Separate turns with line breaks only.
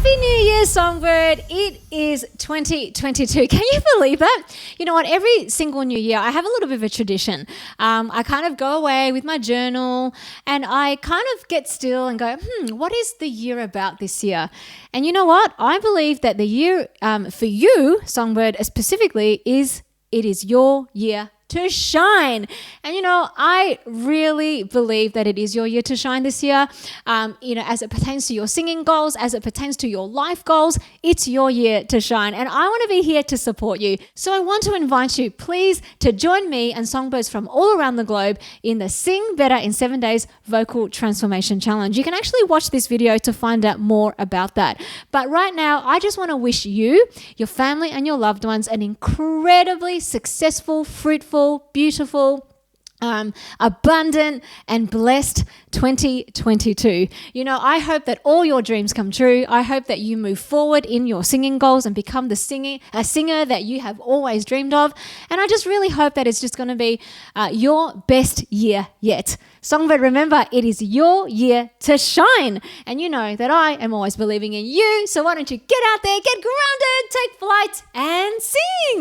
Happy New Year, Songbird. It is 2022. Can you believe that? You know what? Every single new year, I have a little bit of a tradition. I kind of go away with my journal and I kind of get still and go, what is the year about this year? And you know what? I believe that the year for you, Songbird, specifically, it is your year to shine. And you know, I really believe that it is your year to shine this year. As it pertains to your singing goals, as it pertains to your life goals, it's your year to shine. And I want to be here to support you. So I want to invite you, please, to join me and songbirds from all around the globe in the Sing Better in 7 Days Vocal Transformation Challenge. You can actually watch this video to find out more about that. But right now, I just want to wish you, your family, and your loved ones an incredibly successful, fruitful, beautiful, abundant and blessed 2022. You know, I hope that all your dreams come true. I hope that you move forward in your singing goals and become a singer that you have always dreamed of. And I just really hope that it's just going to be your best year yet. Songbird, remember, it is your year to shine. And you know that I am always believing in you. So why don't you get out there, get grounded, take flight, and sing.